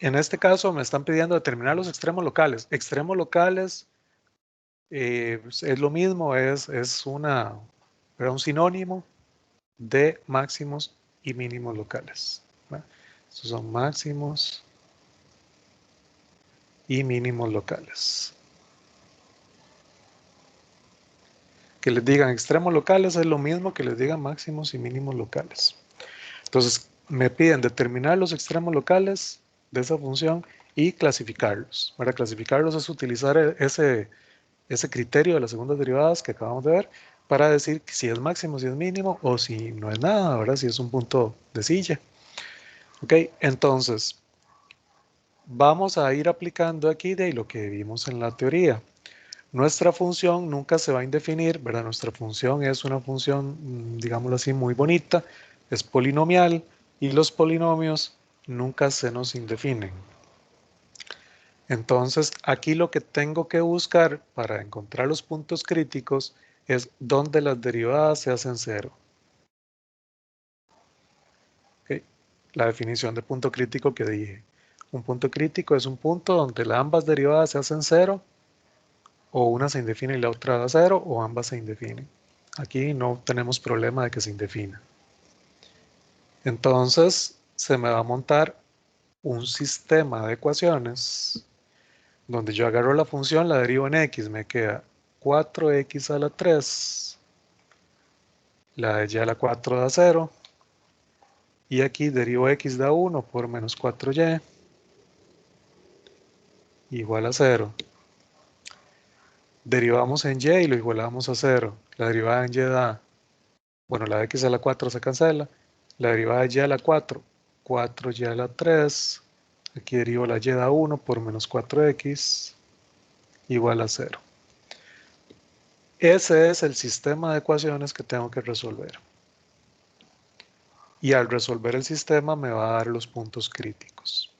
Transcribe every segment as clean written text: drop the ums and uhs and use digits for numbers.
En este caso me están pidiendo determinar los extremos locales. Extremos locales es lo mismo, es un sinónimo de máximos y mínimos locales. Estos son máximos y mínimos locales. Que les digan extremos locales es lo mismo que les digan máximos y mínimos locales. Entonces, me piden determinar los extremos locales de esa función y clasificarlos. Para clasificarlos es utilizar ese criterio de las segundas derivadas que acabamos de ver para decir si es máximo, si es mínimo o si no es nada, ¿verdad? Si es un punto de silla. Ok, entonces vamos a ir aplicando aquí de lo que vimos en la teoría. Nuestra función nunca se va a indefinir, ¿verdad? Nuestra función es una función, digámoslo así, muy bonita, es polinomial y los polinomios nunca se nos indefinen. Entonces, aquí lo que tengo que buscar para encontrar los puntos críticos es donde las derivadas se hacen cero. ¿Okay? La definición de punto crítico que dije. Un punto crítico es un punto donde ambas derivadas se hacen cero, o una se indefine y la otra da cero, o ambas se indefinen. Aquí no tenemos problema de que se indefina. Entonces, se me va a montar un sistema de ecuaciones donde yo agarro la función, la derivo en x, me queda 4x a la 3, la de y a la 4 da 0, y aquí derivo x da 1 por menos 4y, igual a 0. Derivamos en y y lo igualamos a 0. La derivada en y da, bueno, la de x a la 4 se cancela, la derivada de y a la 4, 4y a la 3, aquí derivo la y da 1 por menos 4x, igual a 0. Ese es el sistema de ecuaciones que tengo que resolver. Y al resolver el sistema me va a dar los puntos críticos.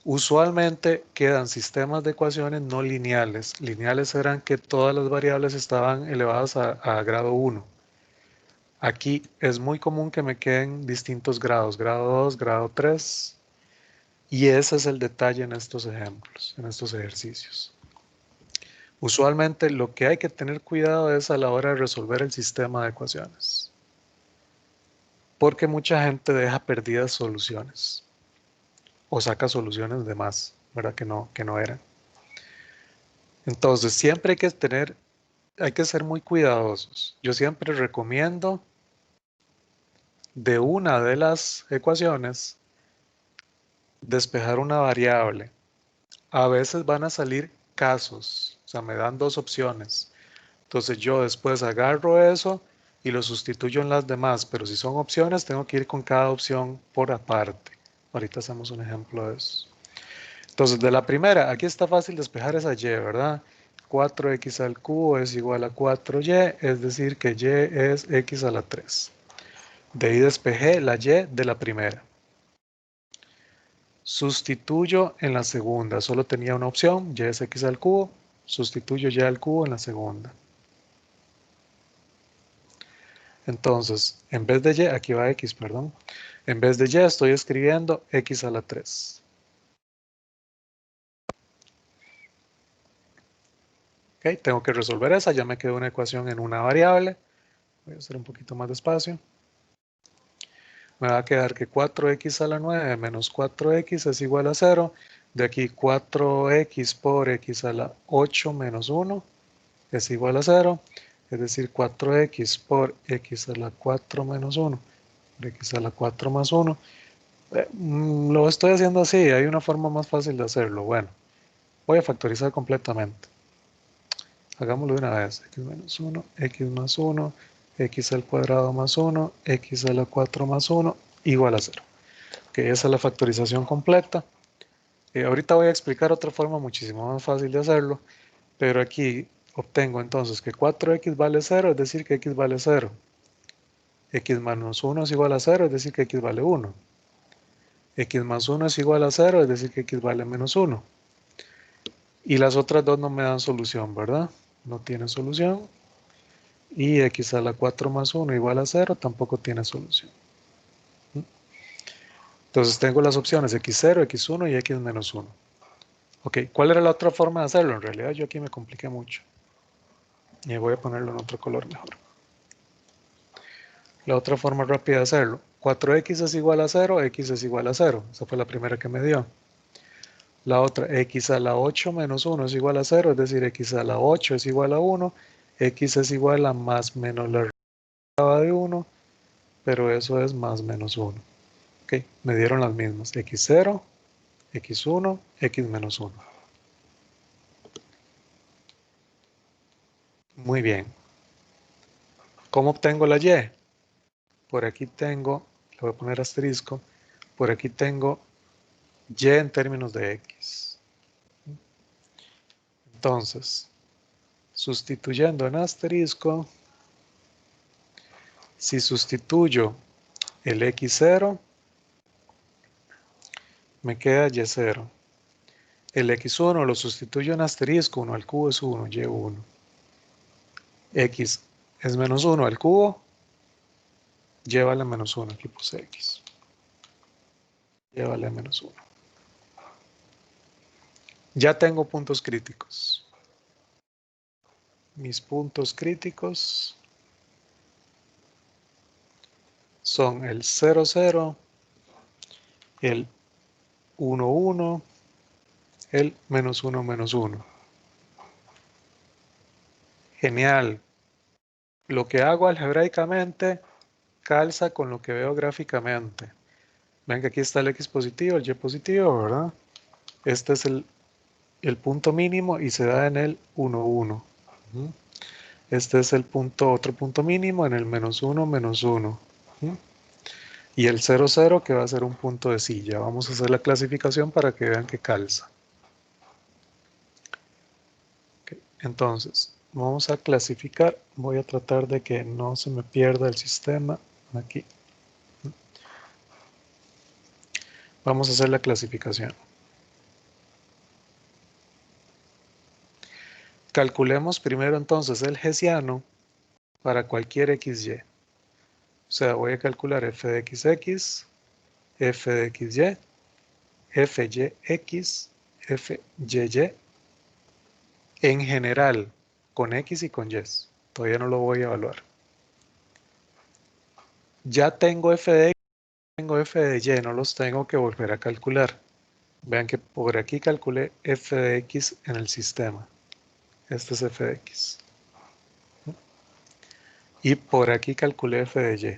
Usualmente quedan sistemas de ecuaciones no lineales. Lineales eran que todas las variables estaban elevadas a grado 1. Aquí es muy común que me queden distintos grados, grado 2, grado 3. Y ese es el detalle en estos ejemplos, en estos ejercicios. Usualmente lo que hay que tener cuidado es a la hora de resolver el sistema de ecuaciones. Porque mucha gente deja perdidas soluciones. O saca soluciones de más, ¿verdad? Que no eran. Entonces, siempre hay que ser muy cuidadosos. Yo siempre recomiendo de una de las ecuaciones despejar una variable. A veces van a salir casos, o sea, me dan dos opciones. Entonces yo después agarro eso y lo sustituyo en las demás, pero si son opciones, tengo que ir con cada opción por aparte. Ahorita hacemos un ejemplo de eso. Entonces, de la primera, aquí está fácil despejar esa y, ¿verdad? 4x al cubo es igual a 4y, es decir que y es x a la 3. De ahí despejé la y de la primera. Sustituyo en la segunda, solo tenía una opción, y es x al cubo, sustituyo y al cubo en la segunda. Entonces, en vez de y, aquí va x, perdón. En vez de y estoy escribiendo x a la 3. Okay, tengo que resolver esa, ya me quedó una ecuación en una variable. Voy a hacer un poquito más despacio. Me va a quedar que 4x a la 9 menos 4x es igual a 0. De aquí 4x por x a la 8 menos 1 es igual a 0. Es decir, 4x por x a la 4 menos 1 por x a la 4 más 1. Lo estoy haciendo así, hay una forma más fácil de hacerlo. Bueno, voy a factorizar completamente. Hagámoslo de una vez. X menos 1, x más 1, x al cuadrado más 1, x a la 4 más 1, igual a 0. Que esa es la factorización completa. Ahorita voy a explicar otra forma muchísimo más fácil de hacerlo, pero aquí obtengo entonces que 4x vale 0, es decir que x vale 0. X menos 1 es igual a 0, es decir que x vale 1. X más 1 es igual a 0, es decir que x vale menos 1. Y las otras dos no me dan solución, ¿verdad? No tienen solución. Y x a la 4 más 1 igual a 0 tampoco tiene solución. Entonces tengo las opciones x0, x1 y x menos 1. Ok, ¿cuál era la otra forma de hacerlo? En realidad yo aquí me compliqué mucho. Y voy a ponerlo en otro color mejor. La otra forma rápida de hacerlo. 4x es igual a 0, x es igual a 0. Esa fue la primera que me dio. La otra, x a la 8 menos 1 es igual a 0, es decir, x a la 8 es igual a 1, x es igual a más menos la raíz de 1, pero eso es más menos 1. Ok, me dieron las mismas, x0, x1, x menos 1. Muy bien. ¿Cómo obtengo la y? Por aquí tengo, le voy a poner asterisco, por aquí tengo y en términos de x. Entonces, sustituyendo en asterisco, si sustituyo el x0, me queda y0. El x1 lo sustituyo en asterisco, 1 al cubo es 1, y1. X es menos 1 al cubo, y vale menos 1, aquí puse x. Y vale menos 1. Ya tengo puntos críticos. Mis puntos críticos son el 0, 0, el 1, 1, el menos 1, menos 1. Genial. Lo que hago algebraicamente calza con lo que veo gráficamente. Ven que aquí está el x positivo, el y positivo, ¿verdad? Este es el punto mínimo y se da en el 1, 1. Este es el punto, otro punto mínimo en el menos 1, menos 1. Y el 0, 0 que va a ser un punto de silla. Vamos a hacer la clasificación para que vean que calza. Okay. Entonces, vamos a clasificar. Voy a tratar de que no se me pierda el sistema. Aquí. Vamos a hacer la clasificación. Calculemos primero entonces el hessiano para cualquier xy. O sea, voy a calcular f de xx, f de xy, fyx, fyy en general, con x y con y. Todavía no lo voy a evaluar. Ya tengo f de x, tengo f de y, no los tengo que volver a calcular. Vean que por aquí calculé f de x en el sistema. Este es f de x. Y por aquí calculé f de y.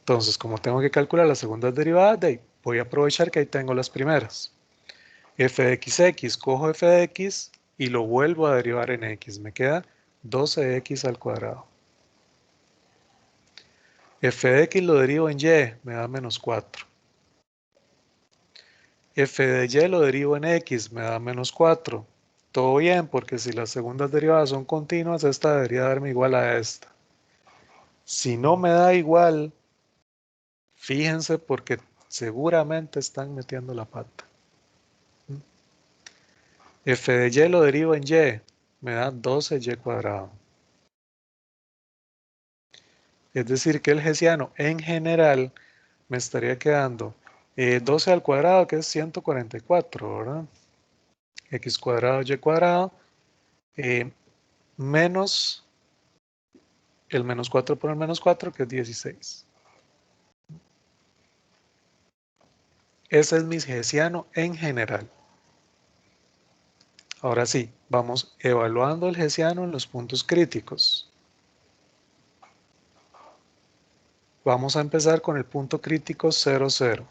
Entonces, como tengo que calcular las segundas derivadas, voy a aprovechar que ahí tengo las primeras. F de xx, cojo f de x y lo vuelvo a derivar en x. Me queda 12x al cuadrado. F de x lo derivo en y, me da menos 4. F de y lo derivo en x, me da menos 4. Todo bien, porque si las segundas derivadas son continuas, esta debería darme igual a esta. Si no me da igual, fíjense porque seguramente están metiendo la pata. F de y lo derivo en y, me da 12y cuadrado. Es decir, que el hessiano en general me estaría quedando 12 al cuadrado, que es 144, ¿verdad? X cuadrado, y cuadrado, menos el menos 4 por el menos 4, que es 16. Ese es mi hessiano en general. Ahora sí, vamos evaluando el hessiano en los puntos críticos. Vamos a empezar con el punto crítico 0, 0.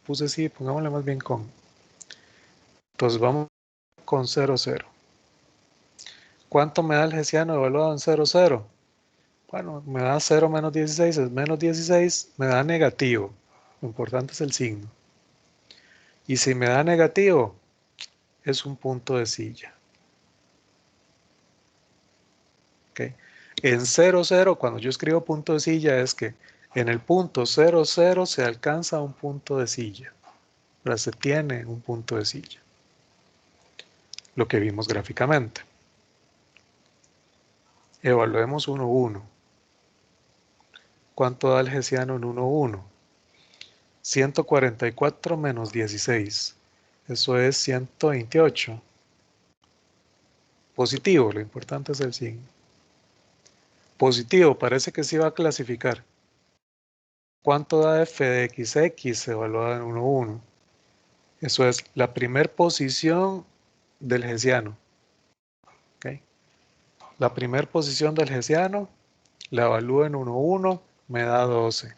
Puse así, pongámosle más bien con. Entonces vamos con 0, 0. ¿Cuánto me da el hessiano evaluado en 0, 0? Bueno, me da 0 menos 16, es menos 16, me da negativo. Lo importante es el signo. Y si me da negativo, es un punto de silla. ¿Okay? En 0, 0, cuando yo escribo punto de silla, es que en el punto 0, 0 se alcanza un punto de silla. O sea, se tiene un punto de silla. Lo que vimos gráficamente. Evaluemos 1, 1. ¿Cuánto da el hessiano en 1, 1? 144 menos 16. Eso es 128. Positivo, lo importante es el signo. Positivo, parece que sí va a clasificar. ¿Cuánto da f de x evaluada en 1, 1? Eso es la primera posición del hessiano. ¿Okay? La primera posición del hessiano la evalúo en 1, 1, me da 12.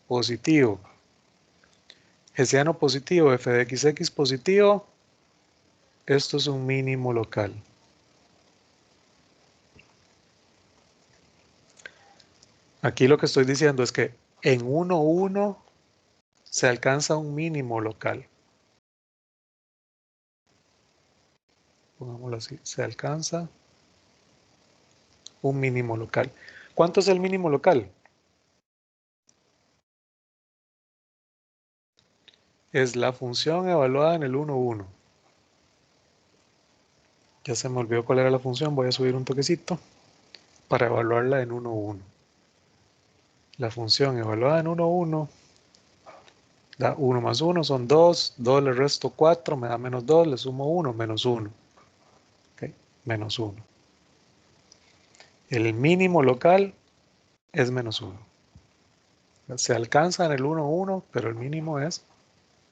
Positivo. Hessiano positivo, f de x positivo. Esto es un mínimo local. Aquí lo que estoy diciendo es que en 1, 1 se alcanza un mínimo local. Pongámoslo así, se alcanza un mínimo local. ¿Cuánto es el mínimo local? Es la función evaluada en el 1, 1. Ya se me olvidó cuál era la función, voy a subir un toquecito para evaluarla en 1, 1. La función evaluada en 1, 1 da 1 más 1 son 2, 2 le resto 4, me da menos 2, le sumo 1, menos 1. ¿Okay? Menos 1. El mínimo local es menos 1. Se alcanza en el 1, 1, pero el mínimo es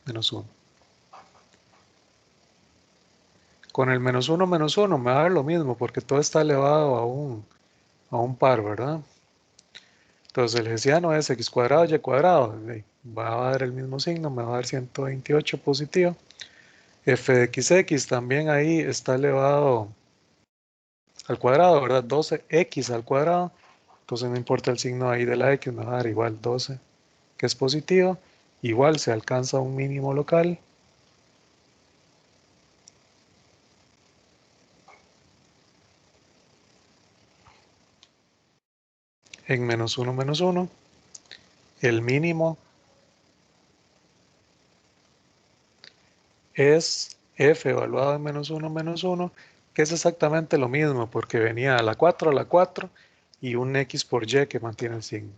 menos 1. Con el menos 1 me va a dar lo mismo porque todo está elevado a un par, ¿verdad? Entonces el hessiano es x cuadrado y cuadrado. Va a dar el mismo signo, me va a dar 128 positivo. F de x también ahí está elevado al cuadrado, ¿verdad? 12x al cuadrado. Entonces no importa el signo ahí de la x, me va a dar igual 12, que es positivo. Igual se alcanza un mínimo local. En menos 1, el mínimo es f evaluado en menos 1, que es exactamente lo mismo, porque venía a la 4 y un x por y que mantiene el signo.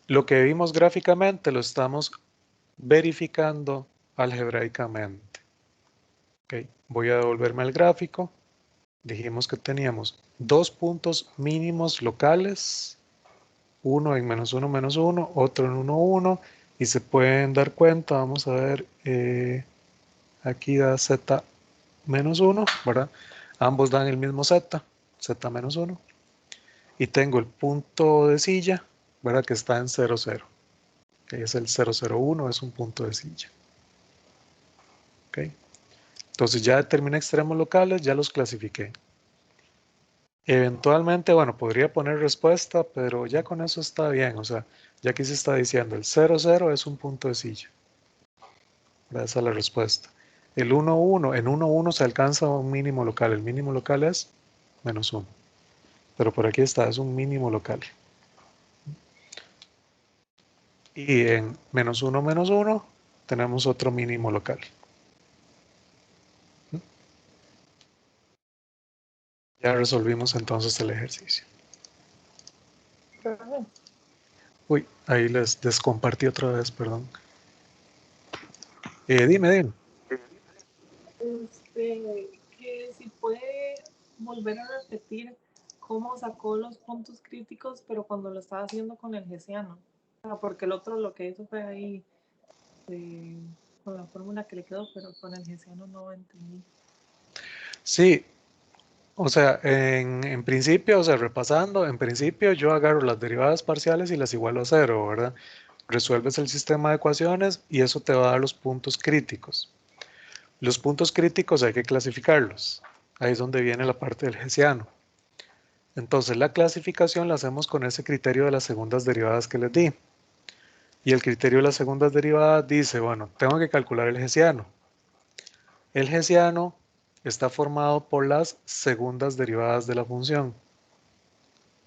Lo que vimos gráficamente lo estamos verificando algebraicamente. Okay. Voy a devolverme al gráfico. Dijimos que teníamos dos puntos mínimos locales, uno en menos 1, otro en 1, 1, y se pueden dar cuenta, vamos a ver, aquí da z menos 1, ¿verdad? Ambos dan el mismo z, z menos 1, y tengo el punto de silla, ¿verdad? Que está en 0, 0, que es el 0, 0, 1, es un punto de silla. ¿Okay? Entonces ya determiné extremos locales, ya los clasifiqué. Eventualmente, bueno, podría poner respuesta, pero ya con eso está bien. O sea, ya aquí se está diciendo, el 0, 0 es un punto de silla. Esa es la respuesta. El 1, 1, en 1, 1 se alcanza un mínimo local. El mínimo local es menos 1. Pero por aquí está, es un mínimo local. Y en menos 1, tenemos otro mínimo local. Ya resolvimos entonces el ejercicio. Uy, ahí les descompartí otra vez, perdón. Dime. Que si puede volver a repetir cómo sacó los puntos críticos, pero cuando lo estaba haciendo con el hessiano. Porque el otro lo que hizo fue ahí con la fórmula que le quedó, pero con el hessiano no entendí. Sí, o sea, en principio, o sea, repasando, en principio yo agarro las derivadas parciales y las igualo a 0, ¿verdad? Resuelves el sistema de ecuaciones y eso te va a dar los puntos críticos. Los puntos críticos hay que clasificarlos. Ahí es donde viene la parte del hessiano. Entonces la clasificación la hacemos con ese criterio de las segundas derivadas que les di. Y el criterio de las segundas derivadas dice, bueno, tengo que calcular el hessiano. El hessiano está formado por las segundas derivadas de la función,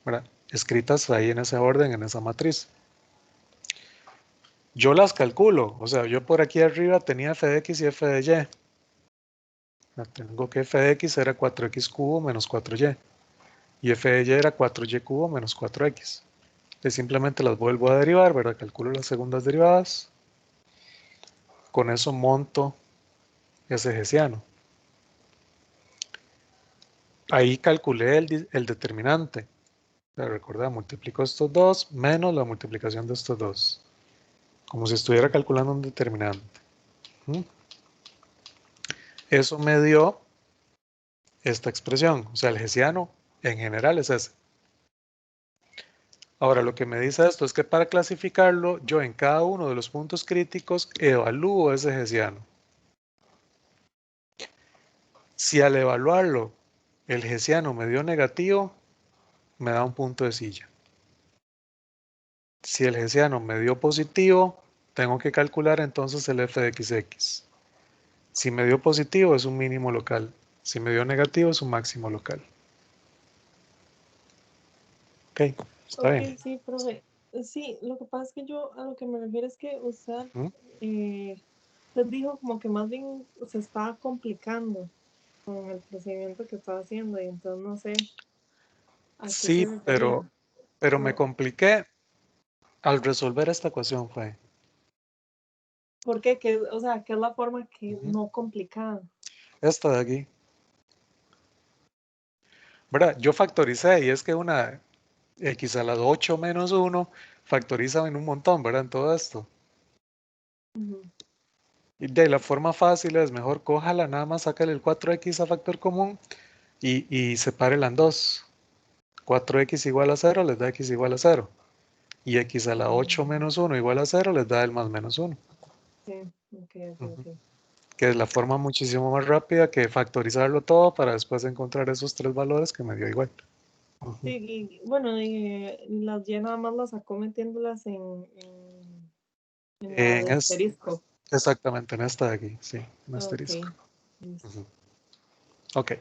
¿verdad? Escritas ahí en ese orden, en esa matriz. Yo las calculo, o sea, yo por aquí arriba tenía f de x y f de y. Tengo que f de x era 4x cubo menos 4y. Y f de y era 4y cubo menos 4x. Entonces simplemente las vuelvo a derivar, ¿verdad? Calculo las segundas derivadas. Con eso monto ese hessiano. Ahí calculé el determinante. Recordad, multiplico estos dos menos la multiplicación de estos dos. Como si estuviera calculando un determinante. Eso me dio esta expresión. O sea, el hessiano en general es ese. Ahora, lo que me dice esto es que para clasificarlo, yo en cada uno de los puntos críticos evalúo ese hessiano. Si al evaluarlo el hessiano me dio negativo, me da un punto de silla. Si el hessiano me dio positivo, tengo que calcular entonces el f de xx. Si me dio positivo es un mínimo local. Si me dio negativo es un máximo local. Ok, está bien. Ok, sí, profe. Sí, lo que pasa es que yo a lo que me refiero es que usted usted dijo como que más bien se estaba complicando con el procedimiento que estaba haciendo y entonces no sé a qué Sí, se refería. pero me No, compliqué al resolver esta ecuación, fue. ¿por qué? O sea, ¿qué es la forma que no complicada? Esta de aquí. ¿Verdad? Yo factoricé y es que una x a la 8 menos 1 factoriza en un montón, ¿verdad? En todo esto. Y de la forma fácil es mejor cójala, nada más sácale el 4x a factor común y sepárela en dos. 4x igual a 0 les da x igual a 0. Y x a la 8 menos 1 igual a 0 les da el más menos 1. Sí, ok, ok. Que es la forma muchísimo más rápida que factorizarlo todo para después encontrar esos tres valores que me dio igual. Sí, y, bueno, las ya nada más las sacó metiéndolas en la En de asterisco. exactamente, en esta de aquí, sí, en Ok, asterisco. listo. Ok.